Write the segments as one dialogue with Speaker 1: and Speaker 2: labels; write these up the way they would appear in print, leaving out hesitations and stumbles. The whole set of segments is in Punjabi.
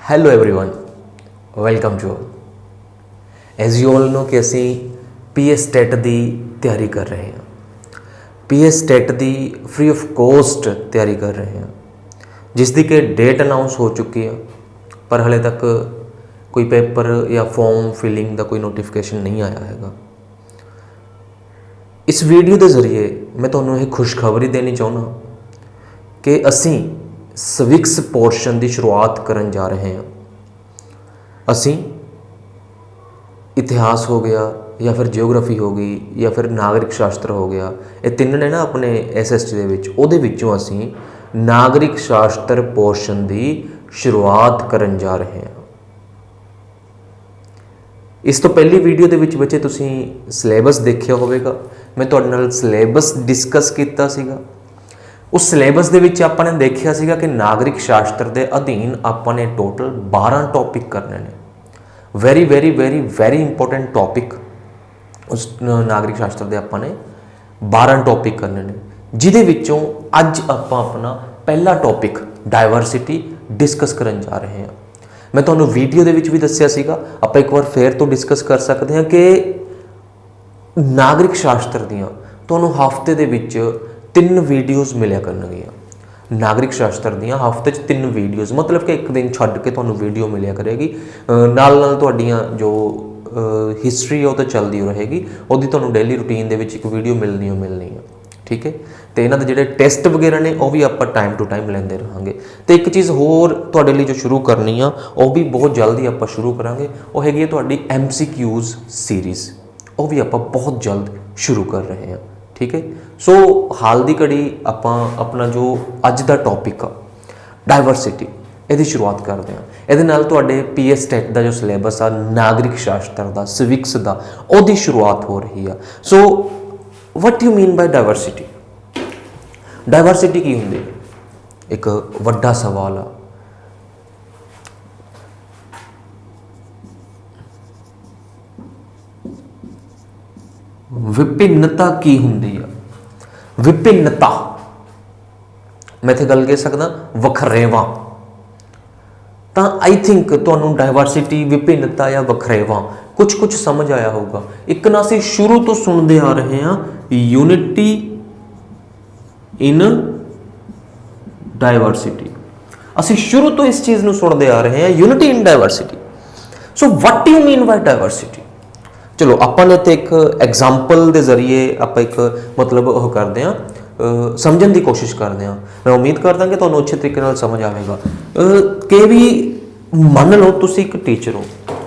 Speaker 1: Hello everyone, welcome to as you all know कि असी पीएस टैट की तैयारी कर रहे हैं। पीएस टैट की फ्री ऑफ कॉस्ट तैयारी कर रहे हैं, जिसकी कि डेट अनाउंस हो चुकी है, पर हले तक कोई पेपर या फॉर्म फिलिंग का कोई नोटिफिकेशन नहीं आया है। इस वीडियो के जरिए मैं तुहानूं यह खुशखबरी देनी चाहना कि असी सविक्स पोर्शन की शुरुआत करन जा रहे हैं। असी इतिहास हो गया या फिर जियोग्राफी हो गई या फिर नागरिक शास्त्र हो गया, ये तीन ने ना अपने SST के विचों असी नागरिक शास्त्र पोर्शन की शुरुआत करन जा रहे हैं। इस तो पहली वीडियो के बच्चे तुसी सिलेबस देखिया होगा। मैं तुहाडे नाल सिलेबस डिस्कस किया सीगा। उस सिलेबस के विच आपां ने देखिया सीगा कि नागरिक शास्त्र के अधीन आपां ने टोटल 12 टॉपिक करने ने। Very very very very important topic उस नागरिक शास्त्र के आपां ने 12 टॉपिक करने ने, जिहदे विचों अज आपां अपना पहला टॉपिक डाइवर्सिटी डिस्कस करन जा रहे हैं। मैं तुहानूं वीडियो के विच भी दस्सिया सीगा, आपां एक बार फिर तो डिस्कस कर सकते हैं कि नागरिक शास्त्र दियां तुहानूं हफ्ते दे विच 3 वीडियोज़ मिलिया करनगियां। नागरिक शास्त्र दियां हफ्ते 3 वीडियोज़, मतलब कि एक दिन छड्ड के तुहानूं वीडियो मिलिया करेगी। नाल नाल तुहाडीआं जो हिस्टरी है वो तो चलती रहेगी, उहदी तुहानूं डेली रूटीन दे विच एक वीडियो मिलनी है। ठीक है, तो इन्हां दे जिहड़े टेस्ट वगैरह ने वो भी आपां टाइम टू टाइम लैंदे रहांगे। तो एक चीज़ होर तुहाडे लई जो शुरू करनी आ, वो भी बहुत जल्दी आपां शुरू करांगे, वो हैगी है तुहाडी MCQs सीरीज़। वो भी आपां बहुत जल्द शुरू कर रहे हैं। ठीक है, सो हाल की घड़ी आपां अपना जो अज का टॉपिक आ डाइवर्सिटी, इसकी शुरुआत करते हैं। ये नाल तुहाडे पीएस टैट का जो सिलेबस आ नागरिक शास्त्र का सिविक्स का उसकी शुरुआत हो रही है। So what you mean by diversity? Diversity की होंदी है? एक वड्डा सवाल आ। विभिन्नता की होंदी है? विभिन्नता मैं इत्थे गल कह सकदा वखरेवा। तो आई थिंक तुहानूं डाइवर्सिटी, विभिन्नता या वखरेवा कुछ समझ आया होगा। एक ना असीं शुरू तो सुनते आ रहे हैं यूनिटी इन डाइवर्सिटी। असीं शुरू तो इस चीज़ नूं सुनते आ रहे हैं unity in diversity. So what you mean by diversity? चलो आपां ने तो एक एग्जाम्पल के जरिए आप एक मतलब वह करते हैं, समझने की कोशिश करते हैं। मैं उम्मीद करदा कि तुहानूं अच्छे तरीके नाल समझ आएगा। कि भी मान लो तुसीं एक टीचर हो,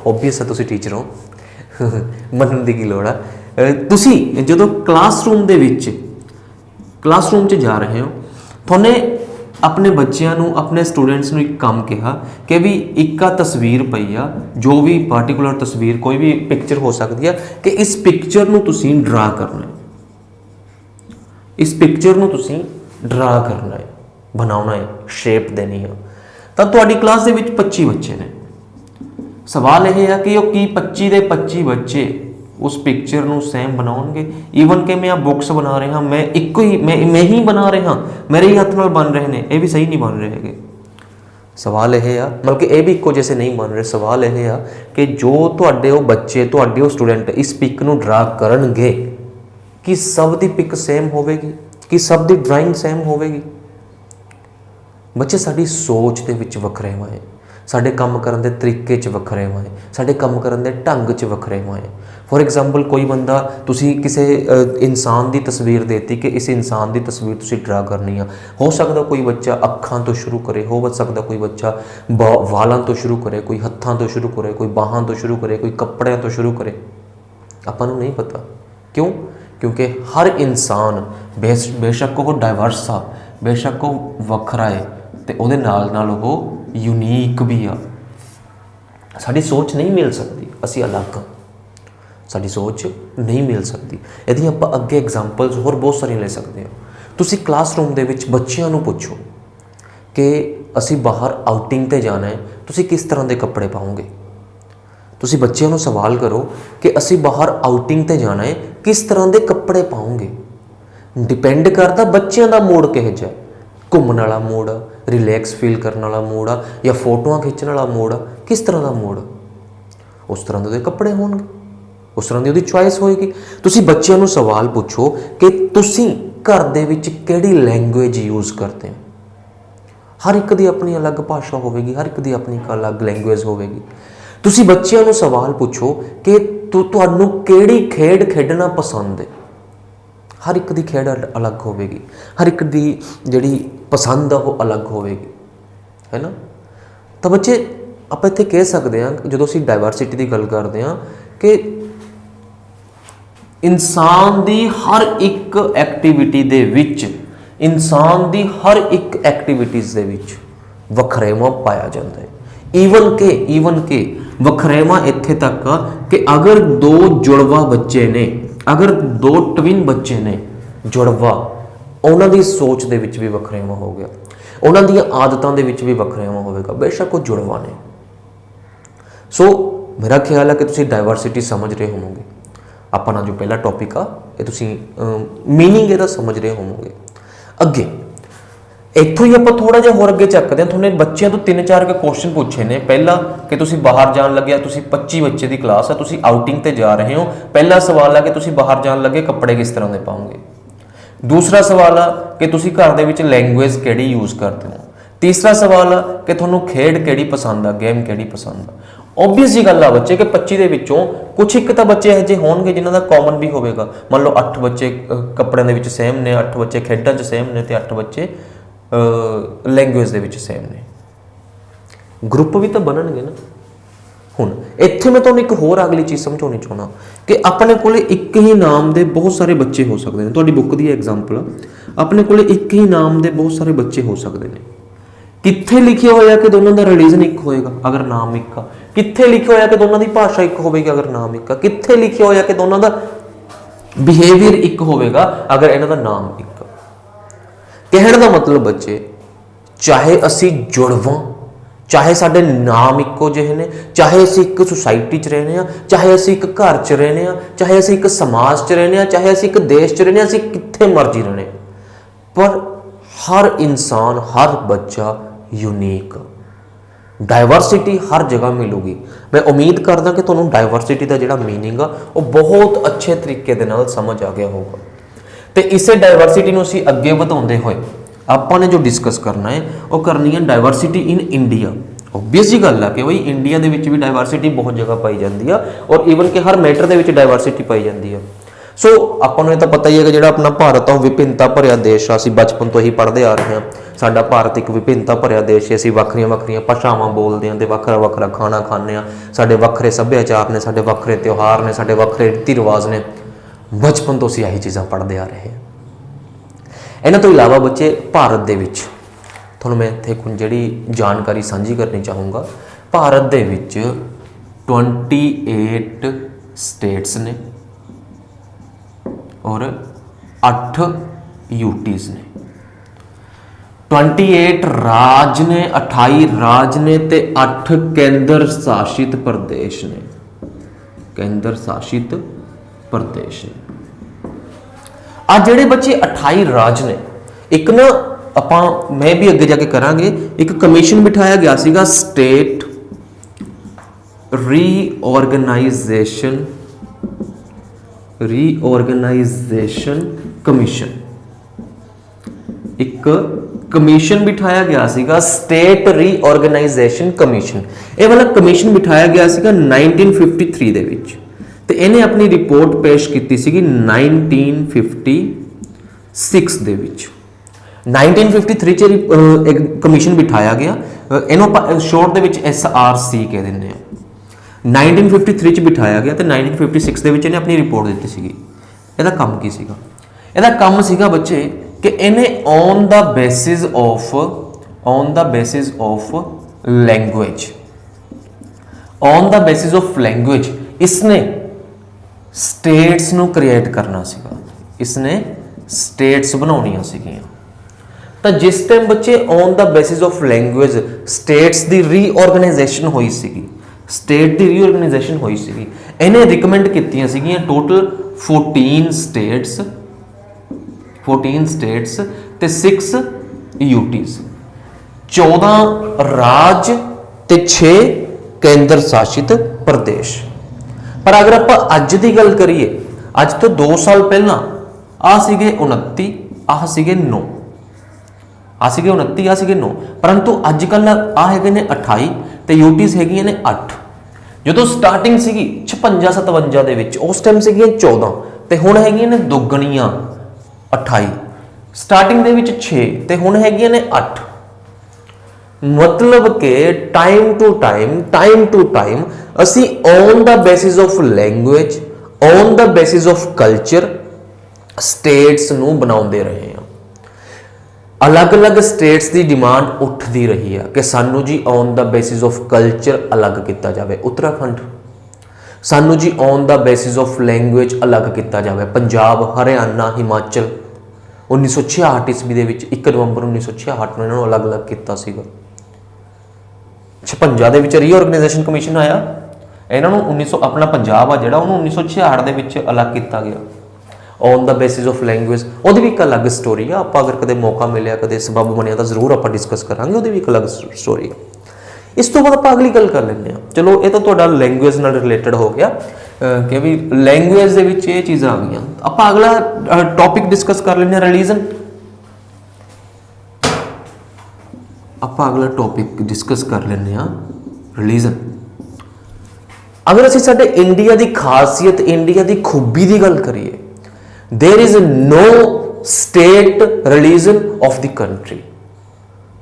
Speaker 1: ओबवियस है तुसीं टीचर हो, मनन की लोड़ है। तुसीं जदों क्लासरूम च जा रहे हो, तुहाने अपने बच्चों नूं, अपने स्टूडेंट्स नूं एक काम कहा कि भी एक तस्वीर पई आ, जो भी पार्टिकुलर तस्वीर कोई भी पिक्चर हो सकती है, कि इस पिक्चर नूं तुसीं ड्रा करना है, इस पिक्चर नूं तुसीं ड्रा करना है, बनाना है, शेप देनी है। तो तुहाडी क्लास दे विच 25 बच्चे ने। सवाल यह है कि 25 के 25 बच्चे उस पिक्चर नूं सेम बनाउणगे। ईवन कि मैं बुक्स बना रहा, मैं एक ही मैं ही बना रहा, मेरे ही हथ नाल बन रहे हैं, ये भी सही नहीं बन रहे हैं। सवाल यह है, मतलब कि ये भी इक्को जैसे नहीं बन रहे। सवाल यह है कि जो तुहाडे वो बच्चे, तुहाडे वो स्टूडेंट इस पिक नूं ड्रा करनगे, कि सब दी पिक सेम होवेगी, कि सब दी ड्राइंग सेम होवेगी? बच्चे साडी सोच दे विच वखरेवा है, साडे काम करन दे तरीके च वखरेवा है, साडे काम करन दे ढंग च वखरेवा है। फॉर एग्जाम्पल कोई बंदा, तुसी किसी इंसान की तस्वीर देती कि इस इंसान की तस्वीर तुसी ड्रा करनी है। हो सकता कोई बच्चा अखां तो शुरू करे, हो सकता कोई बच्चा वालों तो शुरू करे, कोई हत्थां तो शुरू करे, कोई बाहां तो शुरू करे, कोई कपड़े तो शुरू करे। आपां नूं नहीं पता क्यों? क्योंकि हर इंसान बेशक वो डाइवर्स आ, बेशक वो वखरा है, तो उहदे नाल नाल वो यूनीक भी आ। साडी सोच नहीं मिल सकती, असी अलग हाँ, साडी सोच नहीं मिल सकती। यदि आप अगे एग्जाम्पल्स होर बहुत सारिया ले सकते हो। तुसी क्लासरूम दे विच बच्चियां नूं पुछो कि असी बाहर आउटिंग ते जाना है, तुसी किस तरह के कपड़े पाओगे? तुसी बच्चियां नूं सवाल करो कि असी बाहर आउटिंग ते जाना है, किस तरह के कपड़े पाओगे? डिपेंड करता बच्चों का मूड किहो जिहा, घूमण वाला मूड, रिलैक्स फील करने वाला मूड आ या फोटोआं खिच्चण वाला मूड आ, किस तरह का मूड, उस तरह के ਉਹਦੇ ਕੱਪੜੇ ਹੋਣਗੇ, उस तरह की ਉਹਦੀ चॉइस होएगी। ਤੁਸੀਂ ਬੱਚਿਆਂ ਨੂੰ सवाल पूछो कि ਤੁਸੀਂ घर ਦੇ ਵਿੱਚ ਕਿਹੜੀ लैंग्वेज यूज़ करते हो। हर एक की अपनी अलग भाषा होगी, हर एक की अपनी एक अलग लैंग्वेज होगी। ਤੁਸੀਂ ਬੱਚਿਆਂ ਨੂੰ सवाल पूछो कि ਤੁਹਾਨੂੰ ਕਿਹੜੀ ਖੇਡ ਖੇਡਣਾ पसंद है। हर एक की खेड अलग होगी, हर एक की जी पसंद है वो अलग होगी, है ना। तो बच्चे आप इत्थे कह सकते हैं जो असीं डाइवर्सिटी की गल करते हैं कि इंसान की हर एक एक्टिविटी दे विच, इंसान की हर एक एक्टिविटीज़ दे विच वखरेवा पाया जाता है। ईवन के वखरेवा इत्थे तक कि अगर दो जुड़वा बच्चे ने, अगर दो ट्विन बच्चे ने जुड़वा, उन्हों की सोच दे विच भी वखरेवा हो गया, उन्हों दी आदतों दे विच भी वखरेवा होगा, बेशक वो जुड़वा ने। सो मेरा ख्याल है कि तुसीं डाइवर्सिटी समझ रहे होवोगे। अपना जो पहला टॉपिक आ ये तुसीं मीनिंग इहदा समझ रहे होवोगे। अगे इत्थों ही आप थोड़ा जिहा होर अगे चकते हैं। तुहानूं बच्चों तो 3-4 के क्वेश्चन पूछे ने। पहला कि तुसीं बाहर जान लगे, तुसीं 25 बच्चे की क्लास है, तुसीं आउटिंग ते जा रहे हो। पहला सवाल है कि तुसीं बाहर जान लगे कपड़े किस तरह के पाओगे। दूसरा सवाल है कि तुसीं घर दे विच लैंग्वेज किहड़ी यूज़ करते हो। तीसरा सवाल है कि तुहानूं खेड किहड़ी पसंद आ, गेम किहड़ी पसंद आ। ओबवियस जी गल आ बच्चे कि 25 के विचों कुछ एक तो बच्चे ਇਹੋ ਜਿਹੇ होणगे जिन्हां ਦਾ कॉमन भी होगा। मान लो 8 बच्चे कपड़ों के विच सेम ने, 8 बच्चे खेडों च सेम ने, तो 8 बच्चे लैंग्वेज के विच सेम ने। ग्रुप भी तो बनणगे ना। हुण इत्थे मैं तुहानूं एक होर अगली चीज़ समझाउणी चाहुंदा कि अपने कोले एक ही नाम के बहुत सारे बच्चे हो सकते हैं। तुहाडी बुक दी एग्जाम्पल, अपने कोले एक ही नाम के बहुत सारे बच्चे हो सकते हैं। कित्थे लिखे होया कि दोनों का रिलीजन एक होएगा अगर नाम एक आ, कित्थे लिखे होया कि दोनों की भाषा एक होगी अगर नाम एक आ, कित्थे लिखे होया कि दोनों का बिहेवियर एक होगा अगर इन्हां दा नाम एक आ। कहण दा मतलब बच्चे चाहे असी जुड़वां, चाहे साडे नाम इक्को जिहे ने, चाहे असी एक सोसाइटी च रहने आ, चाहे असी एक घर च रहने आ, चाहे असी एक समाज च रहने आ, चाहे असी एक देश च रहने आ, असी कित्थे मर्जी रहने, पर हर इंसान, हर बच्चा यूनीक। डाइवर्सिटी हर जगह मिलूगी। मैं उम्मीद करदा कि तुहानूं डाइवर्सिटी का जिहड़ा मीनिंग आ वो बहुत अच्छे तरीके दे नाल समझ आ गया होगा। तो इसे डाइवर्सिटी नूं असीं अगे वधाउंदे होए आपां ने जो डिस्कस करना है वो करनी है डाइवर्सिटी इन इंडिया। ओबवियस जी गल है कि बई इंडिया दे विच भी डाइवर्सिटी बहुत जगह पाई जाती है और ईवन कि हर मैटर दे विच डाइवर्सिटी पाई जाती है। सो आपां नूं तो पता ही है कि जिहड़ा अपना भारत है वो विभिन्नता भरिया देश आ। असीं बचपन तो ही पढ़ते आ रहे हैं साडा भारत एक विभिन्नता भरिया देश है। असीं वक्रियां वक्रियां भाषावां बोलते हैं, तो वखरा वखरा खाना खाने आ, साडे वखरे सभ्याचार ने, साडे वखरे त्यौहार ने, साडे वखरे रीति रिवाज ने। बचपन तो असीं यही चीज़ां पढ़ते आ रहे हैं। इन्हां तो इलावा बच्चे भारत दे विच तुहानूं मैं इत्थे कुछ जिहड़ी जानकारी साझी करनी चाहूँगा। भारत दे विच 28 स्टेट्स ने और 8 यूटीज़ ने। 28 राज ने, 28 राज ने ते 8 केंद्र शासित प्रदेश ने, केंद्र शासित प्रदेश ने। आ जेडे बच्चे 28 राज ने, एक ना आपां मैं भी अगे जाके करांगे, एक कमीशन बिठाया गया सीगा स्टेट रीऑर्गेनाइजेशन कमीशन। एक कमीशन बिठाया गया सीगा स्टेट रीऑर्गेनाइजेशन कमीशन। ये वाला कमीशन बिठाया गया सीगा 1953 दे विच ते इन्हें अपनी रिपोर्ट पेश की सीगी 1956 दे विच। 1953 च एक कमीशन बिठाया गया, इन्हों शॉर्ट दे विच SRC कह दिंदे आ। 1953 च बिठाया गया तो 1956 दे विच इन्हें अपनी रिपोर्ट दी सीगी। इहदा काम की सीगा? इहदा काम सीगा बच्चे कि इन्हें on the basis of language इसने स्टेट्स नूं क्रिएट करना सीगा, इसने स्टेट्स बनाउणियां सीगियां। तो जिस टाइम बच्चे on the basis of language states की रीऑर्गेनाइजेशन हुई सीगी, स्टेट की रीऑर्गेनाइजेशन हुई सीगी, इन्हें रिकमेंड कीतियां सीगियां टोटल 14 स्टेट्स ते 6 यूटीज़। 14 ਰਾਜ ਤੇ 6 ਕੇਂਦਰ ਸ਼ਾਸਿਤ ਪ੍ਰਦੇਸ਼। ਪਰ ਅਗਰ ਆਪਾਂ ਅੱਜ ਦੀ ਗੱਲ ਕਰੀਏ, ਅੱਜ ਤੋਂ 2 ਸਾਲ ਪਹਿਲਾਂ ਆ ਸੀਗੇ 29, ਆਹ ਸੀਗੇ 9, ਆ ਸੀਗੇ 29, ਆ ਸੀਗੇ 9, ਪਰੰਤੂ ਅੱਜ ਕੱਲ ਆ ਹੈਗੇ ਨੇ 28 ਤੇ ਯੂਟੀਜ਼ ਹੈਗੀਆਂ ਨੇ 8। ਜਦੋਂ ਸਟਾਰਟਿੰਗ ਸੀਗੀ 56-57 ਦੇ ਵਿੱਚ, ਉਸ ਟਾਈਮ ਸੀਗੀਆਂ 14 ਤੇ ਹੁਣ ਹੈਗੀਆਂ ਨੇ ਦੁੱਗਣੀਆਂ 28। ਸਟਾਰਟਿੰਗ ਦੇ ਵਿੱਚ 6 ਤੇ ਹੁਣ ਹੈਗੀਆਂ ਨੇ 8। ਮਤਲਬ ਕਿ ਟਾਈਮ ਟੂ ਟਾਈਮ ਅਸੀਂ on the basis of language, on the basis of culture states ਨੂੰ ਬਣਾਉਂਦੇ ਰਹੇ ਹਾਂ। ਅਲੱਗ-ਅਲੱਗ ਸਟੇਟਸ ਦੀ ਡਿਮਾਂਡ ਉੱਠਦੀ ਰਹੀ ਆ ਕਿ ਸਾਨੂੰ ਜੀ on the basis of culture ਅਲੱਗ ਕੀਤਾ ਜਾਵੇ, ਉੱਤਰਾਖੰਡ। ਸਾਨੂੰ ਜੀ on the basis of language ਅਲੱਗ ਕੀਤਾ ਜਾਵੇ, ਪੰਜਾਬ, ਹਰਿਆਣਾ, ਹਿਮਾਚਲ। 1966 ਈਸਵੀ ਦੇ ਵਿੱਚ 1 ਨਵੰਬਰ 1966 ਨੂੰ ਇਹਨਾਂ ਨੂੰ ਅਲੱਗ-ਅਲੱਗ ਕੀਤਾ ਸੀਗਾ। 56 ਦੇ ਵਿੱਚ ਰੀਆਰਗੇਨਾਈਜੇਸ਼ਨ ਕਮਿਸ਼ਨ ਆਇਆ, ਇਹਨਾਂ ਨੂੰ 1900 ਆਪਣਾ ਪੰਜਾਬ ਆ ਜਿਹੜਾ ਉਹਨੂੰ 1966 ਦੇ ਵਿੱਚ ਅਲੱਗ ਕੀਤਾ ਗਿਆ on the basis of language. ਉਹਦੀ ਵੀ ਇੱਕ ਅਲੱਗ ਸਟੋਰੀ ਆ, ਆਪਾਂ ਅਗਰ ਕਦੇ ਮੌਕਾ ਮਿਲਿਆ, ਕਦੇ ਸਬਬ ਬਣਿਆ ਤਾਂ ਜ਼ਰੂਰ ਆਪਾਂ ਡਿਸਕਸ ਕਰਾਂਗੇ, ਉਹਦੀ ਵੀ ਇੱਕ ਅਲੱਗ ਸਟੋਰੀ ਆ। ਇਸ ਤੋਂ ਬਾਅਦ ਆਪਾਂ ਅਗਲੀ ਗੱਲ ਕਰ ਲੈਂਦੇ ਹਾਂ। ਚਲੋ ਇਹ ਤਾਂ ਤੁਹਾਡਾ ਲੈਂਗੁਏਜ ਨਾਲ ਰਿਲੇਟਡ ਹੋ ਗਿਆ ਕਿ ਵੀ ਲੈਂਗੁਏਜ ਦੇ ਵਿੱਚ ਇਹ ਚੀਜ਼ਾਂ ਆ ਗਈਆਂ। ਆਪਾਂ ਅਗਲਾ ਟੌਪਿਕ ਡਿਸਕਸ ਕਰ ਲੈਂਦੇ ਹਾਂ, ਰਿਲੀਜਨ। ਆਪਾਂ ਅਗਲਾ ਟੌਪਿਕ ਡਿਸਕਸ ਕਰ ਲੈਂਦੇ ਹਾਂ, ਰਿਲੀਜਨ। ਅਗਰ ਅਸੀਂ ਸਾਡੇ ਇੰਡੀਆ ਦੀ ਖਾਸੀਅਤ, ਇੰਡੀਆ ਦੀ ਖੂਬੀ ਦੀ ਗੱਲ ਕਰੀਏ, there is no state religion of the country,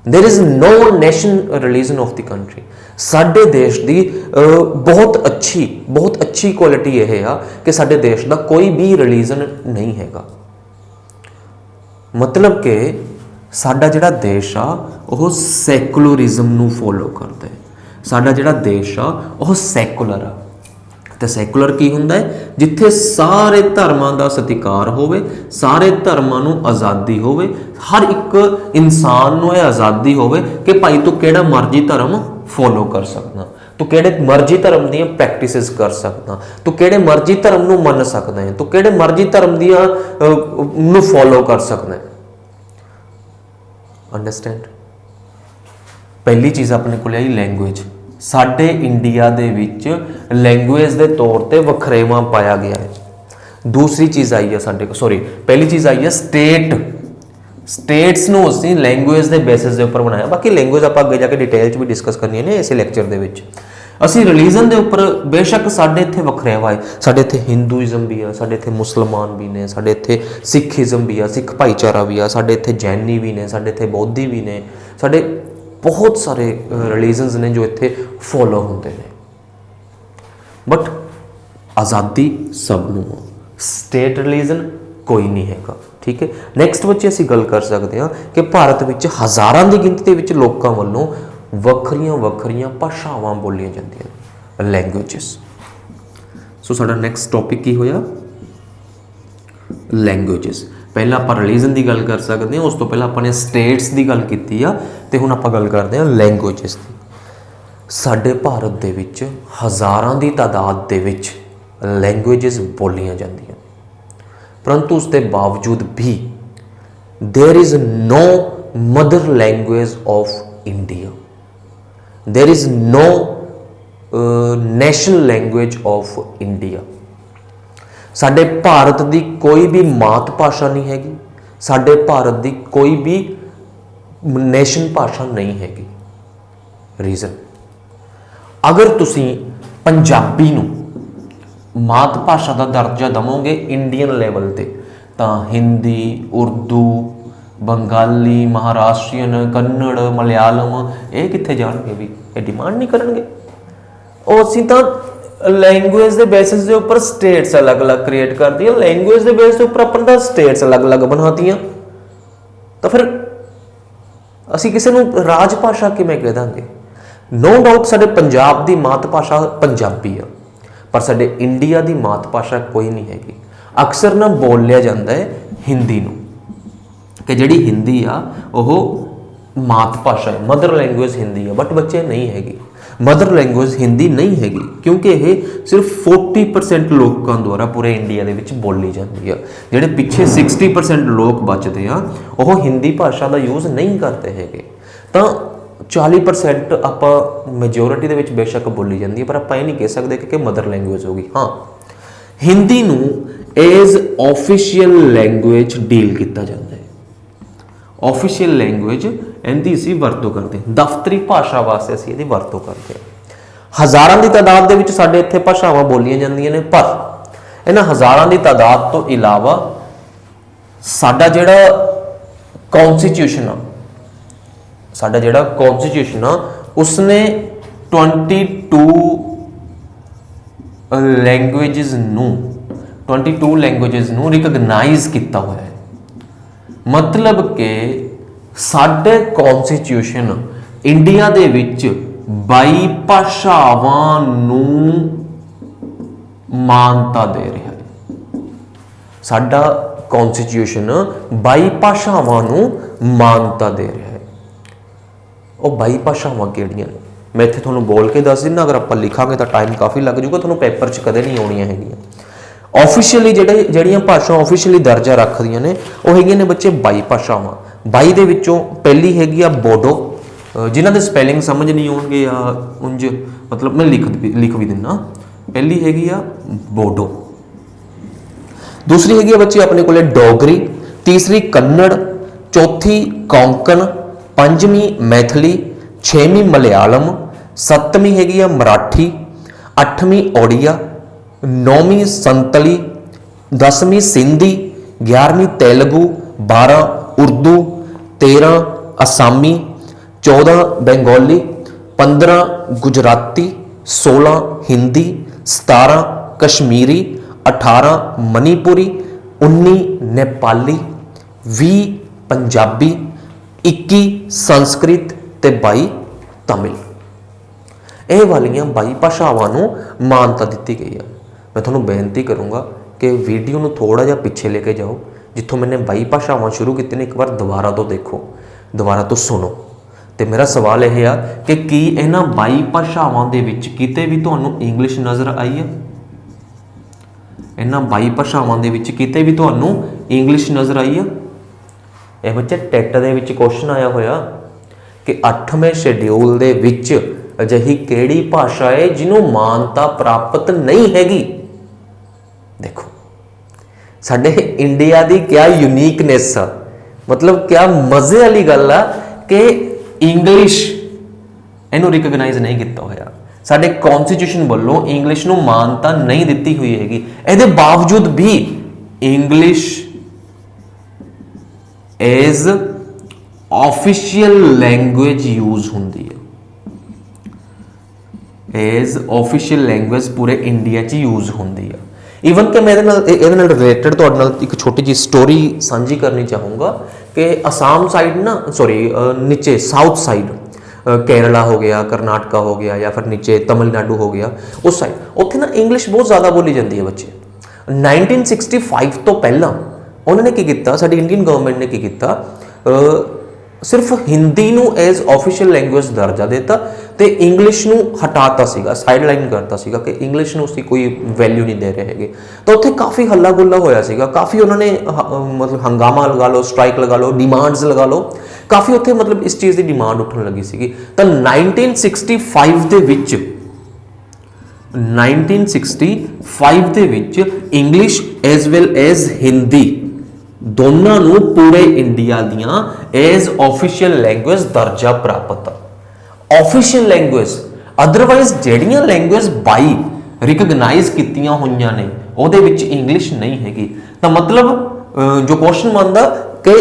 Speaker 1: there is no nation religion of the country। ਸਾਡੇ ਦੇਸ਼ ਦੀ ਬਹੁਤ ਅੱਛੀ ਕੁਆਲਿਟੀ ਇਹ ਆ ਕਿ ਸਾਡੇ ਦੇਸ਼ ਦਾ ਕੋਈ ਵੀ ਰਿਲੀਜਨ ਨਹੀਂ ਹੈਗਾ। ਮਤਲਬ ਕਿ ਸਾਡਾ ਜਿਹੜਾ ਦੇਸ਼ ਆ ਉਹ ਸੈਕੂਲਰਿਜ਼ਮ ਨੂੰ ਫੋਲੋ ਕਰਦਾ ਹੈ। ਸਾਡਾ ਜਿਹੜਾ ਦੇਸ਼ ਆ ਉਹ ਸੈਕੂਲਰ ਆ। ਤੇ ਸੈਕੂਲਰ ਕੀ ਹੁੰਦਾ ਹੈ? ਜਿੱਥੇ ਸਾਰੇ ਧਰਮਾਂ ਦਾ ਸਤਿਕਾਰ ਹੋਵੇ, ਸਾਰੇ ਧਰਮਾਂ ਨੂੰ ਆਜ਼ਾਦੀ ਹੋਵੇ, ਹਰ ਇੱਕ ਇਨਸਾਨ ਨੂੰ ਇਹ ਆਜ਼ਾਦੀ ਹੋਵੇ ਕਿ ਭਾਈ ਤੂੰ ਕਿਹੜਾ ਮਰਜ਼ੀ ਧਰਮ ਫੋਲੋ ਕਰ ਸਕਦਾ, ਤੂੰ ਕਿਹੜੇ ਮਰਜ਼ੀ ਧਰਮ ਦੀਆਂ ਪ੍ਰੈਕਟਿਸਿਸ ਕਰ ਸਕਦਾ, ਤੂੰ ਕਿਹੜੇ ਮਰਜ਼ੀ ਧਰਮ ਨੂੰ ਮੰਨ ਸਕਦਾ ਹੈ, ਤੂੰ ਕਿਹੜੇ ਮਰਜ਼ੀ ਧਰਮ ਦੀਆਂ ਨੂੰ ਫੋਲੋ ਕਰ ਸਕਦਾ ਹੈ। ਅੰਡਰਸਟੈਂਡ? ਪਹਿਲੀ ਚੀਜ਼ ਆਪਣੇ ਕੋਲ ਆਈ ਲੈਂਗੁਏਜ। ਸਾਡੇ ਇੰਡੀਆ ਦੇ ਵਿੱਚ ਲੈਂਗੁਏਜ ਦੇ ਤੌਰ ਤੇ ਵਖਰੇਵਾਂ ਪਾਇਆ ਗਿਆ ਹੈ। ਦੂਸਰੀ ਚੀਜ਼ ਆਈ ਹੈ ਸਾਡੇ ਕੋਲ, ਪਹਿਲੀ ਚੀਜ਼ ਆਈ ਹੈ ਸਟੇਟਸ ਨੂੰ ਅਸੀਂ ਲੈਂਗੁਏਜ ਦੇ ਬੇਸਿਸ ਦੇ ਉੱਪਰ ਬਣਾਇਆ। ਬਾਕੀ ਲੈਂਗੁਏਜ ਆਪਾਂ ਅੱਗੇ ਜਾ ਕੇ ਡਿਟੇਲ 'ਚ ਵੀ ਡਿਸਕਸ ਕਰਨੀ ਨੇ ਇਸੇ ਲੈਕਚਰ ਦੇ ਵਿੱਚ। ਅਸੀਂ ਰਿਲੀਜਨ ਦੇ ਉੱਪਰ ਬੇਸ਼ੱਕ ਸਾਡੇ ਇੱਥੇ ਵਖਰੇਵਾ ਹੈ, ਸਾਡੇ ਇੱਥੇ ਹਿੰਦੂਇਜ਼ਮ ਵੀ ਆ, ਸਾਡੇ ਇੱਥੇ ਮੁਸਲਮਾਨ ਵੀ ਨੇ, ਸਾਡੇ ਇੱਥੇ ਸਿੱਖੀਜ਼ਮ ਵੀ ਆ, ਸਿੱਖ ਭਾਈਚਾਰਾ ਵੀ ਆ, ਸਾਡੇ ਇੱਥੇ ਜੈਨੀ ਵੀ ਨੇ, ਸਾਡੇ ਇੱਥੇ ਬੋਧੀ ਵੀ ਨੇ, ਸਾਡੇ ਬਹੁਤ ਸਾਰੇ ਰਿਲੀਜਨਸ ਨੇ ਜੋ ਇੱਥੇ ਫੋਲੋ ਹੁੰਦੇ ਨੇ। ਬਟ ਆਜ਼ਾਦੀ ਸਭ ਨੂੰ, ਸਟੇਟ ਰਿਲੀਜਨ ਕੋਈ ਨਹੀਂ ਹੈਗਾ। ਠੀਕ ਹੈ। ਨੈਕਸਟ ਬੱਚੇ ਅਸੀਂ ਗੱਲ ਕਰ ਸਕਦੇ ਹਾਂ ਕਿ ਭਾਰਤ ਵਿੱਚ ਹਜ਼ਾਰਾਂ ਦੀ ਗਿਣਤੀ ਦੇ ਵਿੱਚ ਲੋਕਾਂ ਵੱਲੋਂ ਵੱਖਰੀਆਂ ਭਾਸ਼ਾਵਾਂ ਬੋਲੀਆਂ ਜਾਂਦੀਆਂ, ਲੈਂਗੁਏਜਸ। ਸੋ ਸਾਡਾ ਨੈਕਸਟ ਟੌਪਿਕ ਕੀ ਹੋਇਆ? ਲੈਂਗੁਏਜਸ। ਪਹਿਲਾਂ ਆਪਾਂ ਰਿਲੀਜਨ ਦੀ ਗੱਲ ਕਰ ਸਕਦੇ ਹਾਂ, ਉਸ ਤੋਂ ਪਹਿਲਾਂ ਆਪਾਂ ਨੇ ਸਟੇਟਸ ਦੀ ਗੱਲ ਕੀਤੀ ਆ, ਤੇ ਹੁਣ ਆਪਾਂ ਗੱਲ ਕਰਦੇ ਹਾਂ ਲੈਂਗੁਏਜਸ ਦੀ। ਸਾਡੇ ਭਾਰਤ ਦੇ ਵਿੱਚ ਹਜ਼ਾਰਾਂ ਦੀ ਤਾਦਾਦ ਦੇ ਵਿੱਚ ਲੈਂਗੁਏਜਸ ਬੋਲੀਆਂ ਜਾਂਦੀਆਂ, ਪਰੰਤੂ ਉਸ ਦੇ ਬਾਵਜੂਦ ਵੀ there is no mother language of India, there is no national language of India। ਸਾਡੇ ਭਾਰਤ ਦੀ ਕੋਈ ਵੀ ਮਾਤ ਭਾਸ਼ਾ ਨਹੀਂ ਹੈਗੀ, ਸਾਡੇ ਭਾਰਤ ਦੀ ਕੋਈ ਵੀ ਨੇਸ਼ਨ ਭਾਸ਼ਾ ਨਹੀਂ ਹੈਗੀ। ਰੀਜ਼ਨ, ਅਗਰ ਤੁਸੀਂ ਪੰਜਾਬੀ ਨੂੰ ਮਾਤ ਭਾਸ਼ਾ ਦਾ ਦਰਜਾ ਦਵੋਗੇ ਇੰਡੀਅਨ ਲੈਵਲ ਤੇ, ਤਾਂ ਹਿੰਦੀ, ਉਰਦੂ, ਬੰਗਾਲੀ, ਮਹਾਰਾਸ਼ਟਰੀਅਨ, ਕੰਨੜ, ਮਲਿਆਲਮ ਇਹ ਕਿੱਥੇ ਜਾਣਗੇ? ਵੀ ਇਹ ਡਿਮਾਂਡ ਨਹੀਂ ਕਰਨਗੇ। ਉਹ ਅਸੀਂ ਤਾਂ ਲੈਂਗੁਏਜ ਦੇ ਬੇਸਿਸ ਦੇ ਉੱਪਰ ਸਟੇਟਸ ਅਲੱਗ-ਅਲੱਗ ਕ੍ਰੀਏਟ ਕਰਦੀਆਂ, ਲੈਂਗੁਏਜ ਦੇ ਬੇਸ ਦੇ ਉੱਪਰ ਆਪਾਂ ਤਾਂ ਸਟੇਟਸ ਅਲੱਗ-ਅਲੱਗ ਬਣਾਤੀਆਂ, ਤਾਂ ਫਿਰ ਅਸੀਂ ਕਿਸੇ ਨੂੰ ਰਾਜ ਭਾਸ਼ਾ ਕਿਵੇਂ ਕਹਿ ਦਾਂਗੇ? ਨੋ ਡਾਊਟ ਸਾਡੇ ਪੰਜਾਬ ਦੀ ਮਾਤ ਭਾਸ਼ਾ ਪੰਜਾਬੀ ਆ, ਪਰ ਸਾਡੇ ਇੰਡੀਆ ਦੀ ਮਾਤ ਭਾਸ਼ਾ ਕੋਈ ਨਹੀਂ ਹੈਗੀ। ਅਕਸਰ ਨਾ ਬੋਲਿਆ ਜਾਂਦਾ ਹੈ ਹਿੰਦੀ ਨੂੰ, ਕਿ ਜਿਹੜੀ ਹਿੰਦੀ ਆ ਉਹ ਮਾਤ ਭਾਸ਼ਾ ਹੈ, ਮਦਰ ਲੈਂਗੁਏਜ ਹਿੰਦੀ ਆ, ਬਟ ਬੱਚੇ ਨਹੀਂ ਹੈਗੀ। ਮਦਰ ਲੈਂਗੁਏਜ ਹਿੰਦੀ ਨਹੀਂ ਹੈਗੀ, ਕਿਉਂਕਿ ਇਹ ਸਿਰਫ 40% ਲੋਕਾਂ ਦੁਆਰਾ ਪੂਰੇ ਇੰਡੀਆ ਦੇ ਵਿੱਚ ਬੋਲੀ ਜਾਂਦੀ ਆ। ਜਿਹੜੇ ਪਿੱਛੇ 60% ਲੋਕ ਬਚਦੇ ਆ ਉਹ ਹਿੰਦੀ ਭਾਸ਼ਾ ਦਾ ਯੂਜ਼ ਨਹੀਂ ਕਰਦੇ ਹੈਗੇ। ਤਾਂ 40% ਆਪਾਂ ਮੈਜੋਰਿਟੀ ਦੇ ਵਿੱਚ ਬੇਸ਼ੱਕ ਬੋਲੀ ਜਾਂਦੀ ਹੈ, ਪਰ ਆਪਾਂ ਇਹ ਨਹੀਂ ਕਹਿ ਸਕਦੇ ਕਿ ਮਦਰ ਲੈਂਗੁਏਜ ਹੋਗੀ। ਹਾਂ, ਹਿੰਦੀ ਨੂੰ ਐਜ਼ ਆਫੀਸ਼ੀਅਲ ਲੈਂਗੁਏਜ ਡੀਲ ਕੀਤਾ ਜਾਂਦਾ ਹੈ। ਆਫੀਸ਼ੀਅਲ ਲੈਂਗੁਏਜ ਇਹਦੀ ਅਸੀਂ ਵਰਤੋਂ ਕਰਦੇ ਹਾਂ, ਦਫ਼ਤਰੀ ਭਾਸ਼ਾ ਵਾਸਤੇ ਅਸੀਂ ਇਹਦੀ ਵਰਤੋਂ ਕਰਦੇ ਹਾਂ। ਹਜ਼ਾਰਾਂ ਦੀ ਤਾਦਾਦ ਦੇ ਵਿੱਚ ਸਾਡੇ ਇੱਥੇ ਭਾਸ਼ਾਵਾਂ ਬੋਲੀਆਂ ਜਾਂਦੀਆਂ ਨੇ, ਪਰ ਇਹਨਾਂ ਹਜ਼ਾਰਾਂ ਦੀ ਤਾਦਾਦ ਤੋਂ ਇਲਾਵਾ ਸਾਡਾ ਜਿਹੜਾ ਕੌਨਸਟੀਟਿਊਸ਼ਨ ਆ ਉਸਨੇ 22 ਲੈਂਗੁਏजेस ਨੂੰ ਰਿਕਗਨਾਈਜ਼ ਕੀਤਾ ਹੋਇਆ ਹੈ। ਮਤਲਬ ਕਿ ਸਾਡੇ ਕੌਨਸਟੀਟਿਊਸ਼ਨ ਇੰਡੀਆ ਦੇ ਵਿੱਚ 22 ਭਾਸ਼ਾਵਾਂ ਨੂੰ ਮਾਨਤਾ ਦੇ ਰਿਹਾ ਹੈ। ਸਾਡਾ ਕੌਨਸਟੀਟਿਊਸ਼ਨ 22 ਭਾਸ਼ਾਵਾਂ ਨੂੰ ਮਾਨਤਾ ਦੇ ਰਿਹਾ ਹੈ। ਉਹ 22 ਭਾਸ਼ਾਵਾਂ ਕਿਹੜੀਆਂ ਨੇ ਮੈਂ ਇੱਥੇ ਤੁਹਾਨੂੰ ਬੋਲ ਕੇ ਦੱਸ ਦਿੰਦਾ, ਅਗਰ ਆਪਾਂ ਲਿਖਾਂਗੇ ਤਾਂ ਟਾਈਮ ਕਾਫੀ ਲੱਗ ਜਾਊਗਾ, ਤੁਹਾਨੂੰ ਪੇਪਰ 'ਚ ਕਦੇ ਨਹੀਂ ਆਉਣੀਆਂ ਹੈਗੀਆਂ। ਆਫੀਸ਼ੀਅਲੀ ਜਿਹੜੀਆਂ ਭਾਸ਼ਾ ਆਫੀਸ਼ੀਅਲੀ ਦਰਜਾ ਰੱਖਦੀਆਂ ਨੇ ਉਹ ਹੈਗੀਆਂ ਨੇ ਬੱਚੇ 22 ਭਾਸ਼ਾਵਾਂ। 22 ਦੇ ਵਿੱਚੋਂ ਪਹਿਲੀ ਹੈਗੀ ਆ ਬੋਡੋ, ਜਿਨ੍ਹਾਂ ਦੇ ਸਪੈਲਿੰਗ ਸਮਝ ਨਹੀਂ ਆਉਣਗੇ ਜਾਂ ਉਂਝ ਮਤਲਬ ਮੈਂ ਲਿਖ ਵੀ ਦਿੰਦਾ। ਪਹਿਲੀ ਹੈਗੀ ਆ ਬੋਡੋ, ਦੂਸਰੀ ਹੈਗੀ ਆ ਬੱਚੇ ਆਪਣੇ ਕੋਲੇ ਡੋਗਰੀ, ਤੀਸਰੀ ਕੰਨੜ, ਚੌਥੀ ਕੋਂਕਣ, ਪੰਜਵੀਂ ਮੈਥਲੀ, 6ਵੀਂ ਮਲਿਆਲਮ, 7ਵੀਂ ਹੈਗੀ ਆ ਮਰਾਠੀ, 8ਵੀਂ ਓਡੀਆ, 9ਵੀਂ ਸੰਤਲੀ, 10ਵੀਂ ਸਿੰਧੀ, 11ਵੀਂ ਤੇਲਗੂ, 12 ਉਰਦੂ, 13 ਅਸਾਮੀ, 14 ਬੰਗਾਲੀ, 15 ਗੁਜਰਾਤੀ, 16 ਹਿੰਦੀ, 17 ਕਸ਼ਮੀਰੀ, 18 ਮਨੀਪੁਰੀ, 19 ਨੇਪਾਲੀ, 20 ਪੰਜਾਬੀ, 21 ਸੰਸਕ੍ਰਿਤ ਤੇ 22 ਤਮਿਲ। ਇਹ ਵਾਲੀਆਂ 22 ਭਾਸ਼ਾਵਾਂ ਨੂੰ ਮਾਨਤਾ ਦਿੱਤੀ ਗਈ ਹੈ। ਮੈਂ ਤੁਹਾਨੂੰ ਬੇਨਤੀ ਕਰੂੰਗਾ ਕਿ ਵੀਡੀਓ ਨੂੰ ਥੋੜਾ ਜਿਹਾ ਪਿੱਛੇ ਲੈ ਕੇ ਜਾਓ, ਜਿੱਥੋਂ ਮੈंने 22 ਭਾਸ਼ਾਵਾਂ ਸ਼ੁਰੂ ਕੀਤੀਆਂ ਨੇ ਇੱਕ ਵਾਰ ਦੁਬਾਰਾ ਤੋਂ ਦੇਖੋ, ਦੁਬਾਰਾ ਤੋਂ ਸੁਣੋ। ਤੇ ਮੇਰਾ ਸਵਾਲ ਇਹ ਆ ਕਿ ਕੀ ਇਹਨਾਂ 22 ਭਾਸ਼ਾਵਾਂ ਦੇ ਵਿੱਚ ਕਿਤੇ ਵੀ ਤੁਹਾਨੂੰ ਇੰਗਲਿਸ਼ ਨਜ਼ਰ ਆਈ ਹੈ? ਇਹਨਾਂ 22 ਭਾਸ਼ਾਵਾਂ ਦੇ ਵਿੱਚ ਕਿਤੇ ਵੀ ਤੁਹਾਨੂੰ ਇੰਗਲਿਸ਼ ਨਜ਼ਰ ਆਈ ਆ? ਇਹ ਬੱਚੇ ਟੈਟ ਦੇ ਵਿੱਚ ਕੁਐਸਚਨ ਆਇਆ ਹੋਇਆ ਕਿ 8ਵੇਂ ਸ਼ੈਡਿਊਲ ਦੇ ਵਿੱਚ ਅਜਿਹੀ ਕਿਹੜੀ ਭਾਸ਼ਾ ਹੈ ਜਿਹਨੂੰ ਮਾਨਤਾ ਪ੍ਰਾਪਤ ਨਹੀਂ ਹੈਗੀ। ਦੇਖੋ ਸਾਡੇ ਇੰਡੀਆ ਦੀ ਕਿਆ ਯੂਨੀਕਨੈਸ ਆ, ਮਤਲਬ ਕਿਆ ਮਜ਼ੇ ਵਾਲੀ ਗੱਲ ਆ ਕਿ ਇੰਗਲਿਸ਼ ਇਹਨੂੰ ਰਿਕਗਨਾਈਜ਼ ਨਹੀਂ ਕੀਤਾ ਹੋਇਆ। ਸਾਡੇ ਕੌਨਸਟੀਟਿਊਸ਼ਨ ਵੱਲੋਂ ਇੰਗਲਿਸ਼ ਨੂੰ ਮਾਨਤਾ ਨਹੀਂ ਦਿੱਤੀ ਹੋਈ ਹੈਗੀ। ਇਹਦੇ ਬਾਵਜੂਦ ਵੀ English as official language use ਹੁੰਦੀ ਹੈ। ਐਜ਼ ਆਫੀਸ਼ੀਅਲ ਲੈਂਗੁਏਜ ਪੂਰੇ ਇੰਡੀਆ 'ਚ ਯੂਜ਼ ਹੁੰਦੀ ਆ। ਈਵਨ ਕਿ ਮੈਂ ਇਹਦੇ ਨਾਲ ਰਿਲੇਟਡ ਤੁਹਾਡੇ ਨਾਲ ਇੱਕ ਛੋਟੀ ਜਿਹੀ ਸਟੋਰੀ ਸਾਂਝੀ ਕਰਨੀ ਚਾਹੂੰਗਾ ਕਿ ਅਸਾਮ ਸਾਈਡ ਨਾ ਨੀਚੇ ਸਾਊਥ ਸਾਈਡ केरला हो गया, करनाटका हो गया या फिर नीचे तमिलनाडु हो गया, उस साइड उत्थे ना इंग्लिश बहुत ज़्यादा बोली जाती है बच्चे। 1965 तो पहला उन्होंने की किया, साडी इंडियन गवर्नमेंट ने की किया, सिर्फ हिंदी नूं एज ऑफिशियल लैंग्वेज दर्जा देता ते इंग्लिश नूं हटाता सीगा, साइडलाइन करता सीगा कि इंग्लिश नूं असीं कोई वैल्यू नहीं दे रहे हैगे। तो उत्थे काफ़ी हल्ला गुल्ला होया सीगा, काफ़ी उन्होंने मतलब हंगामा लगा लो, स्ट्राइक लगा लो, डिमांड्स लगा लो, काफ़ी उत्थे मतलब इस चीज़ की डिमांड उठन लगी सीगी। तो 1965 ਦੇ ਵਿੱਚ 1965 ਦੇ ਵਿੱਚ English as well as Hindi दोनों ਨੂੰ पूरे इंडिया ਦੀਆਂ एज ऑफिशियल लैंग्वेज दर्जा प्राप्त आ। ऑफिशियल लैंग्वेज अदरवाइज ਜਿਹੜੀਆਂ लैंग्वेज 22 रिकगनाइज ਕੀਤੀਆਂ ਹੋਈਆਂ ਨੇ ਉਹਦੇ ਵਿੱਚ इंग्लिश नहीं हैगी। ਤਾਂ मतलब जो क्वेश्चन बनता कि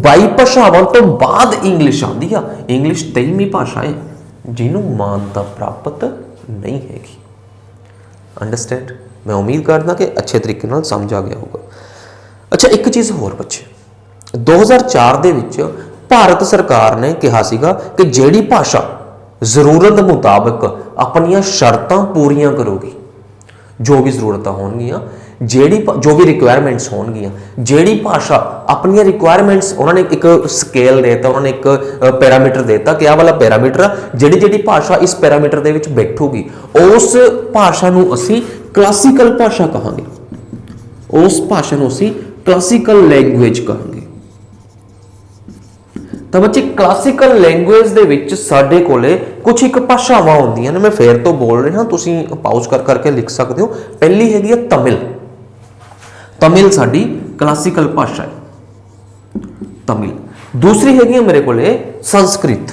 Speaker 1: 22 ਭਾਸ਼ਾਵਾਂ ਤੋਂ ਬਾਅਦ इंग्लिश ਆਉਂਦੀ ਆ। इंग्लिश 23ਵੀਂ ਭਾਸ਼ਾ ਹੈ ਜਿਹਨੂੰ ਮਾਨਤਾ ਪ੍ਰਾਪਤ नहीं हैगी। अंडरस्टैंड? मैं उम्मीद करदा कि अच्छे तरीके नाल समझ आ गया होगा। अच्छा, एक चीज़ होर बच्चे, 2004 ਦੇ ਵਿੱਚ ਭਾਰਤ ਸਰਕਾਰ ਨੇ ਕਿਹਾ ਸੀਗਾ ਕਿ ਜਿਹੜੀ ਭਾਸ਼ਾ ਜ਼ਰੂਰਤ ਮੁਤਾਬਕ ਆਪਣੀਆਂ ਸ਼ਰਤਾਂ ਪੂਰੀਆਂ ਕਰੂਗੀ, ਜੋ ਵੀ ਜ਼ਰੂਰਤਾਂ ਹੋਣਗੀਆਂ, जो भी रिक्वायरमेंट्स होणगियां, ਜਿਹੜੀ ਭਾਸ਼ਾ ਆਪਣੀਆਂ ਰਿਕੁਆਇਰਮੈਂਟਸ ਉਹਨਾਂ ਨੇ ਇੱਕ ਸਕੇਲ ਦੇਤਾ, ਉਹਨਾਂ ਨੇ ਇੱਕ ਪੈਰਾਮੀਟਰ ਦੇਤਾ ਕਿ ਆਹ ਵਾਲਾ ਪੈਰਾਮੀਟਰ ਆ, ਜਿਹੜੀ ਭਾਸ਼ਾ ਇਸ ਪੈਰਾਮੀਟਰ ਦੇ ਵਿੱਚ ਬੈਠੂਗੀ ਉਸ ਭਾਸ਼ਾ ਨੂੰ ਅਸੀਂ ਕਲਾਸੀਕਲ ਭਾਸ਼ਾ ਕਹਾਂਗੇ, ਉਸ ਭਾਸ਼ਾ ਨੂੰ ਅਸੀਂ ਕਲਾਸੀਕਲ ਲੈਂਗੁਏਜ ਕਹਾਂਗੇ। ਤਾਂ ਬੱਚੇ ਕਲਾਸੀਕਲ ਲੈਂਗੁਏਜ ਦੇ ਵਿੱਚ ਸਾਡੇ ਕੋਲੇ ਕੁਝ ਇੱਕ ਭਾਸ਼ਾਵਾਂ ਹੁੰਦੀਆਂ ਨੇ। ਮੈਂ ਫੇਰ ਤੋਂ ਬੋਲ ਰਿਹਾ, ਤੁਸੀਂ ਪਾਉਜ਼ ਕਰ ਕਰਕੇ ਲਿਖ ਸਕਦੇ ਹੋ। ਪਹਿਲੀ ਹੈਗੀ ਆ ਤਮਿਲ। ਤਮਿਲ ਸਾਡੀ ਕਲਾਸੀਕਲ ਭਾਸ਼ਾ ਹੈ, ਤਮਿਲ। ਦੂਸਰੀ ਹੈਗੀ ਆ ਮੇਰੇ ਕੋਲੇ ਸੰਸਕ੍ਰਿਤ,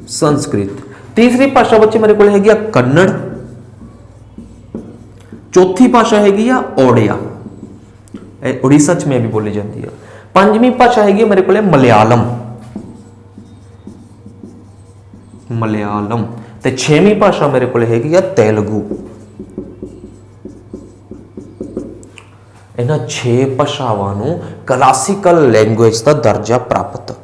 Speaker 1: ਸੰਸਕ੍ਰਿਤ। ਤੀਸਰੀ ਭਾਸ਼ਾ ਬੱਚੇ ਮੇਰੇ ਕੋਲ ਹੈਗੀ ਆ ਕੰਨੜ। ਚੌਥੀ ਭਾਸ਼ਾ ਹੈਗੀ ਆ ਓੜੀਆ, ਇਹ ਉੜੀਸਾ ਚ ਮੈਂ ਵੀ ਬੋਲੀ ਜਾਂਦੀ ਆ। ਪੰਜਵੀਂ ਭਾਸ਼ਾ ਹੈਗੀ ਮੇਰੇ ਕੋਲ ਮਲਿਆਲਮ, ਮਲਿਆਲਮ। ਤੇ ਛੇਵੀਂ ਭਾਸ਼ਾ ਮੇਰੇ ਕੋਲ ਹੈਗੀ ਆ ਤੇਲਗੂ। ਇਹਨਾਂ 6 ਭਾਸ਼ਾਵਾਂ ਨੂੰ ਕਲਾਸੀਕਲ ਲੈਂਗੁਏਜ ਦਾ ਦਰਜਾ ਪ੍ਰਾਪਤ।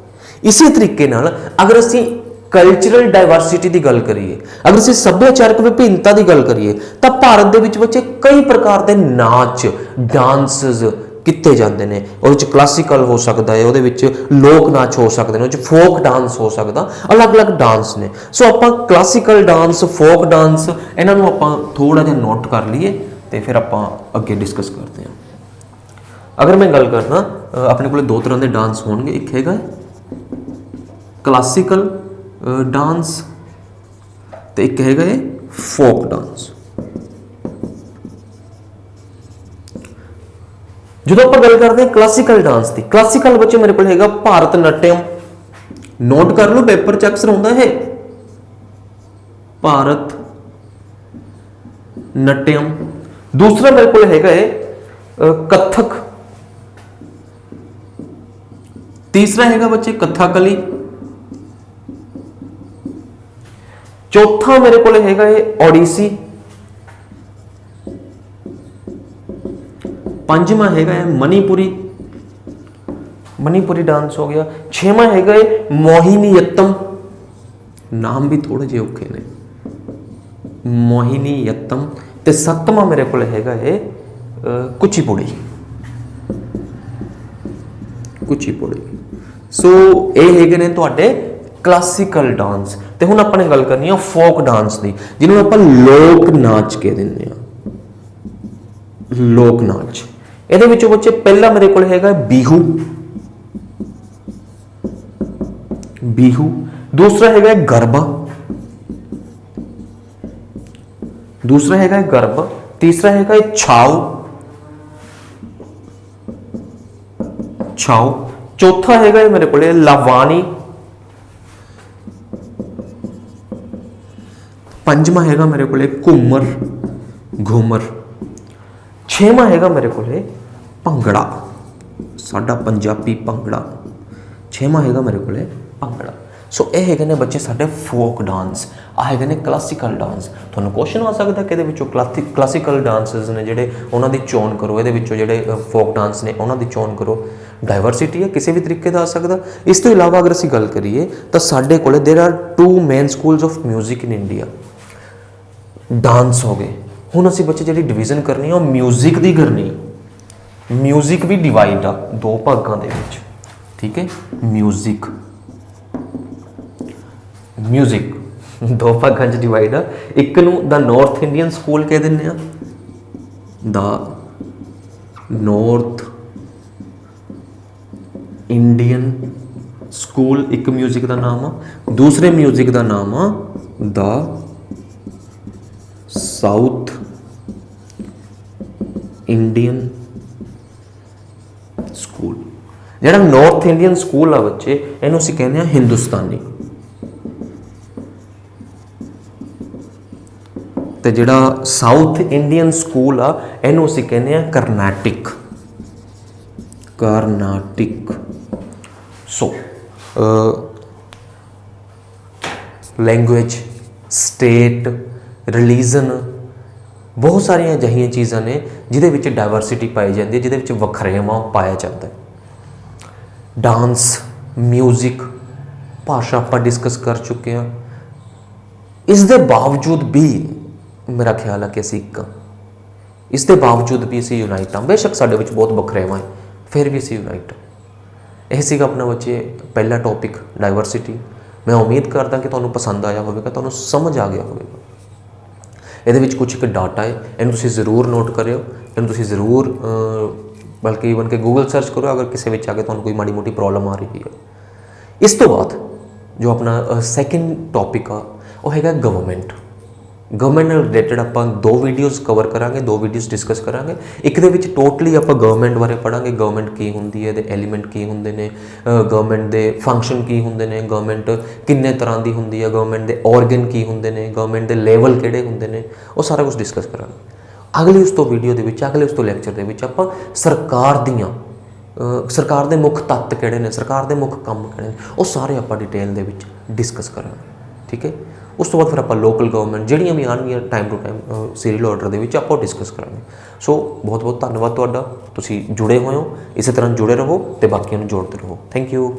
Speaker 1: ਇਸੇ ਤਰੀਕੇ ਨਾਲ ਅਗਰ ਅਸੀਂ ਕਲਚਰਲ ਡਾਇਵਰਸਿਟੀ ਦੀ ਗੱਲ ਕਰੀਏ, ਅਗਰ ਅਸੀਂ ਸੱਭਿਆਚਾਰਕ ਵਿਭਿੰਨਤਾ ਦੀ ਗੱਲ ਕਰੀਏ, ਤਾਂ ਭਾਰਤ ਦੇ ਵਿੱਚ ਬੱਚੇ ਕਈ ਪ੍ਰਕਾਰ ਦੇ ਨਾਚ, ਡਾਂਸਸ ਕੀਤੇ ਜਾਂਦੇ ਨੇ। ਉਹਦੇ ਵਿੱਚ ਕਲਾਸੀਕਲ ਹੋ ਸਕਦਾ ਹੈ, ਉਹਦੇ ਵਿੱਚ ਲੋਕ ਨਾਚ ਹੋ ਸਕਦੇ ਨੇ, ਉਹਦੇ ਵਿੱਚ ਫੋਕ ਡਾਂਸ ਹੋ ਸਕਦਾ, ਅਲੱਗ-ਅਲੱਗ ਡਾਂਸ ਨੇ। ਸੋ ਆਪਾਂ ਕਲਾਸੀਕਲ ਡਾਂਸ, ਫੋਕ ਡਾਂਸ, ਇਹਨਾਂ ਨੂੰ ਆਪਾਂ ਥੋੜਾ ਜਿਹਾ ਨੋਟ ਕਰ ਲਈਏ ਤੇ ਫਿਰ ਆਪਾਂ ਅੱਗੇ ਡਿਸਕਸ ਕਰਦੇ ਹਾਂ। ਅਗਰ ਮੈਂ ਗੱਲ ਕਰਦਾ, ਆਪਣੇ ਕੋਲ 2 ਤਰ੍ਹਾਂ ਦੇ ਡਾਂਸ ਹੋਣਗੇ। ਇੱਕ ਹੈਗਾ ਕਲਾਸੀਕਲ ਡਾਂਸ ਤੇ ਇੱਕ ਹੈਗਾ ਫੋਕ ਡਾਂਸ। ਜਦੋਂ ਆਪਾਂ ਗੱਲ ਕਰਦੇ ਹਾਂ ਕਲਾਸੀਕਲ ਡਾਂਸ ਦੀ, ਕਲਾਸੀਕਲ ਬੱਚੇ ਮੇਰੇ ਕੋਲ ਹੈਗਾ ਭਾਰਤ ਨਾਟਿਅਮ। ਨੋਟ ਕਰ ਲਓ, ਪੇਪਰ ਚ ਅਕਸਰ ਹੁੰਦਾ ਹੈ ਭਾਰਤ ਨਾਟਿਅਮ। ਦੂਸਰਾ ਮੇਰੇ ਕੋਲ ਹੈਗਾ ਕਥਕ। ਤੀਸਰਾ ਹੈਗਾ ਬੱਚੇ ਕਥਾਕਲੀ। ਚੌਥਾ ਮੇਰੇ ਕੋਲ ਹੈਗਾ ਓਡੀਸੀ। ਪੰਜਵਾਂ ਹੈਗਾ ਮਨੀਪੁਰੀ, ਮਨੀਪੁਰੀ ਡਾਂਸ ਹੋ ਗਿਆ। ਛੇਵਾਂ ਹੈਗਾ ਮੋਹਿਨੀਅੱਟਮ, ਨਾਮ ਵੀ ਥੋੜੇ ਜਿਹੇ ਔਖੇ ਨੇ, ਮੋਹਿਨੀਅੱਟਮ। ਤੇ ਸੱਤਵਾਂ ਮੇਰੇ ਕੋਲ ਹੈਗਾ ਕੁਚੀਪੁੜੀ, ਕੁਚੀਪੁੜੀ। ਸੋ ਇਹ ਹੈਗੇ ਨੇ ਤੁਹਾਡੇ ਕਲਾਸੀਕਲ ਡਾਂਸ। ਤੇ ਹੁਣ ਆਪਾਂ ਨੇ ਗੱਲ ਕਰਨੀ ਆ ਫੋਕ ਡਾਂਸ ਦੀ, ਜਿਹਨੂੰ ਆਪਾਂ ਲੋਕ ਨਾਚ ਕਹਿ ਦਿੰਦੇ ਆ, ਲੋਕ ਨਾਚ। ਇਹਦੇ ਵਿੱਚੋਂ ਬੱਚੇ ਪਹਿਲਾ ਮੇਰੇ ਕੋਲ ਹੈਗਾ ਬਿਹੂ, ਬਿਹੂ। ਦੂਸਰਾ ਹੈਗਾ ਗਰਬਾ, ਦੂਸਰਾ ਹੈਗਾ ਗਰਬਾ। ਤੀਸਰਾ ਹੈਗਾ ਛਾਓ, ਛਾਓ। ਚੌਥਾ ਹੈਗਾ ਮੇਰੇ ਕੋਲ ਲਾਵਾਨੀ। ਪੰਜਵਾਂ ਹੈਗਾ ਮੇਰੇ ਕੋਲ ਘੂਮਰ, ਘੂਮਰ। ਛੇਵਾਂ ਹੈਗਾ ਮੇਰੇ ਕੋਲ ਭੰਗੜਾ, ਸਾਡਾ ਪੰਜਾਬੀ ਭੰਗੜਾ। ਛੇਵਾਂ ਹੈਗਾ ਮੇਰੇ ਕੋਲ ਭੰਗੜਾ। ਸੋ ਇਹ ਹੈਗੇ ਨੇ ਬੱਚੇ ਸਾਡੇ ਫੋਕ ਡਾਂਸ, ਆ ਹੈਗੇ ਨੇ ਕਲਾਸੀਕਲ ਡਾਂਸ। ਤੁਹਾਨੂੰ ਕੁਐਸਚਨ ਆ ਸਕਦਾ ਕਿ ਇਹਦੇ ਵਿੱਚੋਂ ਕਲਾਸੀਕਲ ਡਾਂਸਸ ਨੇ ਜਿਹੜੇ, ਉਹਨਾਂ ਦੀ ਚੋਣ ਕਰੋ। ਇਹਦੇ ਵਿੱਚੋਂ ਜਿਹੜੇ ਫੋਕ ਡਾਂਸ ਨੇ ਉਹਨਾਂ ਦੀ ਚੋਣ ਕਰੋ। ਡਾਇਵਰਸਿਟੀ ਹੈ, ਕਿਸੇ ਵੀ ਤਰੀਕੇ ਦਾ ਆ ਸਕਦਾ। ਇਸ ਤੋਂ ਇਲਾਵਾ ਅਗਰ ਅਸੀਂ ਗੱਲ ਕਰੀਏ ਤਾਂ ਸਾਡੇ ਕੋਲ ਦੇਰ R 2 main schools of music in India. Dance ਹੋ ਗਏ। ਹੁਣ ਅਸੀਂ ਬੱਚੇ ਜਿਹੜੀ ਡਿਵੀਜ਼ਨ ਕਰਨੀ ਆ ਉਹ ਮਿਊਜ਼ਿਕ ਦੀ ਕਰਨੀ। ਮਿਊਜ਼ਿਕ ਵੀ ਡਿਵਾਈਡ ਆ 2 ਭਾਗਾਂ ਦੇ ਵਿੱਚ, ਠੀਕ ਹੈ। ਮਿਊਜ਼ਿਕ, ਮਿਊਜ਼ਿਕ 2 ਭਾਗਾਂ 'ਚ ਡਿਵਾਈਡ ਆ। ਇੱਕ ਨੂੰ ਦਾ ਨਾਰਥ ਇੰਡੀਅਨ ਸਕੂਲ ਕਹਿ ਦਿੰਦੇ ਆ, ਦਾ ਨਾਰਥ ਇੰਡੀਅਨ ਸਕੂਲ ਇੱਕ ਮਿਊਜ਼ਿਕ ਦਾ ਨਾਮ ਆ। ਦੂਸਰੇ ਮਿਊਜ਼ਿਕ ਦਾ ਨਾਮ ਆ ਦਾ ਸਾਊਥ ਇੰਡੀਅਨ ਸਕੂਲ। ਜਿਹੜਾ ਨਾਰਥ ਇੰਡੀਅਨ ਸਕੂਲ ਆ ਬੱਚੇ, ਇਹਨੂੰ ਅਸੀਂ ਕਹਿੰਦੇ ਆ ਹਿੰਦੁਸਤਾਨੀ। ਤੇ ਜਿਹੜਾ ਸਾਊਥ ਇੰਡੀਅਨ ਸਕੂਲ ਆ, ਇਹਨੂੰ ਅਸੀਂ ਕਹਿੰਦੇ ਆ ਕਰਨਾਟਿਕ, ਕਰਨਾਟਿਕ। ਸੋ ਲੈਂਗੁਏਜ, ਸਟੇਟ, ਰਿਲੀਜਨ, ਬਹੁਤ ਸਾਰੀਆਂ ਅਜਿਹੀਆਂ ਚੀਜ਼ਾਂ ਨੇ ਜਿਹਦੇ ਵਿੱਚ ਡਾਇਵਰਸਿਟੀ ਪਾਈ ਜਾਂਦੀ ਹੈ, ਜਿਹਦੇ ਵਿੱਚ ਵੱਖਰੇਵਾਂ ਪਾਇਆ ਜਾਂਦਾ ਹੈ। ਡਾਂਸ, ਮਿਊਜ਼ਿਕ, ਭਾਸ਼ਾ ਆਪਾਂ ਡਿਸਕਸ ਕਰ ਚੁੱਕੇ ਹਾਂ। ਇਸ ਦੇ ਬਾਵਜੂਦ ਵੀ ਮੇਰਾ ਖਿਆਲ ਹੈ ਕਿ ਅਸੀਂ ਇੱਕ, ਇਸ ਦੇ ਬਾਵਜੂਦ ਵੀ ਅਸੀਂ ਯੂਨਾਈਟ ਹਾਂ। ਬੇਸ਼ੱਕ ਸਾਡੇ ਵਿੱਚ ਬਹੁਤ ਵੱਖਰੇਵਾਂ ਹੈ, ਫਿਰ ਵੀ ਅਸੀਂ ਯੂਨਾਈਟ ਹਾਂ। ਇਹ ਸੀਗਾ ਆਪਣਾ ਬੱਚੇ ਪਹਿਲਾ ਟੌਪਿਕ, ਡਾਇਵਰਸਿਟੀ। ਮੈਂ ਉਮੀਦ ਕਰਦਾ ਕਿ ਤੁਹਾਨੂੰ ਪਸੰਦ ਆਇਆ ਹੋਵੇਗਾ, ਤੁਹਾਨੂੰ ਸਮਝ ਆ ਗਿਆ ਹੋਵੇਗਾ। ਇਹਦੇ ਵਿੱਚ ਕੁਝ ਇੱਕ ਡਾਟਾ ਹੈ, ਇਹਨੂੰ ਤੁਸੀਂ ਜ਼ਰੂਰ ਨੋਟ ਕਰਿਓ, ਇਹਨੂੰ ਤੁਸੀਂ ਜ਼ਰੂਰ बल्कि ईवन कि गूगल सर्च करो अगर किसी ਵਿੱਚ आके ਤੁਹਾਨੂੰ ਕੋਈ ਮਾੜੀ ਮੋਟੀ ਪ੍ਰੋਬਲਮ ਆ ਰਹੀ ਹੈ। ਇਸ ਤੋਂ ਬਾਅਦ ਜੋ ਆਪਣਾ ਸੈਕਿੰਡ ਟੌਪਿਕ ਆ ਉਹ ਹੈਗਾ ਗਵਰਨਮੈਂਟ ਨਾਲ ਰਿਲੇਟਡ। ਆਪਾਂ 2 ਵੀਡੀਓਜ਼ ਕਵਰ ਕਰਾਂਗੇ, 2 ਵੀਡੀਓਜ਼ ਡਿਸਕਸ ਕਰਾਂਗੇ। ਇੱਕ ਦੇ ਵਿੱਚ ਟੋਟਲੀ ਆਪਾਂ ਗਵਰਨਮੈਂਟ ਬਾਰੇ ਪੜ੍ਹਾਂਗੇ, ਗਵਰਨਮੈਂਟ ਕੀ ਹੁੰਦੀ ਹੈ, ਇਹਦੇ ਐਲੀਮੈਂਟ ਕੀ ਹੁੰਦੇ ਨੇ, ਗਵਰਨਮੈਂਟ ਦੇ ਫੰਕਸ਼ਨ ਕੀ ਹੁੰਦੇ ਨੇ, ਗਵਰਨਮੈਂਟ ਕਿੰਨੇ ਤਰ੍ਹਾਂ ਦੀ ਹੁੰਦੀ ਹੈ, ਗਵਰਨਮੈਂਟ ਦੇ ਔਰਗਨ ਕੀ ਹੁੰਦੇ ਨੇ, ਗਵਰਨਮੈਂਟ ਦੇ ਲੈਵਲ ਕਿਹੜੇ ਹੁੰਦੇ ਨੇ, ਉਹ ਸਾਰਾ ਕੁਝ ਡਿਸਕਸ ਕਰਾਂਗੇ। ਅਗਲੀ ਉਸ ਤੋਂ ਵੀਡੀਓ ਦੇ ਵਿੱਚ, ਅਗਲੇ ਉਸ ਤੋਂ ਲੈਕਚਰ ਦੇ ਵਿੱਚ ਆਪਾਂ ਸਰਕਾਰ ਦੇ ਮੁੱਖ ਤੱਤ ਕਿਹੜੇ ਨੇ, ਸਰਕਾਰ ਦੇ ਮੁੱਖ ਕੰਮ ਕਿਹੜੇ ਨੇ, ਉਹ ਸਾਰੇ ਆਪਾਂ ਡਿਟੇਲ ਦੇ ਵਿੱਚ ਡਿਸਕਸ ਕਰਾਂਗੇ। ਠੀਕ ਹੈ। ਉਸ ਤੋਂ ਬਾਅਦ ਫਿਰ ਆਪਾਂ ਲੋਕਲ ਗਵਰਨਮੈਂਟ ਜਿਹੜੀਆਂ ਵੀ ਆਉਣਗੀਆਂ time to time serial order ਦੇ ਵਿੱਚ ਆਪਾਂ ਡਿਸਕਸ ਕਰਾਂਗੇ। ਸੋ ਬਹੁਤ ਬਹੁਤ ਧੰਨਵਾਦ ਤੁਹਾਡਾ, ਤੁਸੀਂ ਜੁੜੇ ਹੋਏ ਹੋ, ਇਸੇ ਤਰ੍ਹਾਂ ਜੁੜੇ ਰਹੋ ਅਤੇ ਬਾਕੀਆਂ ਨੂੰ ਜੋੜਦੇ ਰਹੋ। Thank you.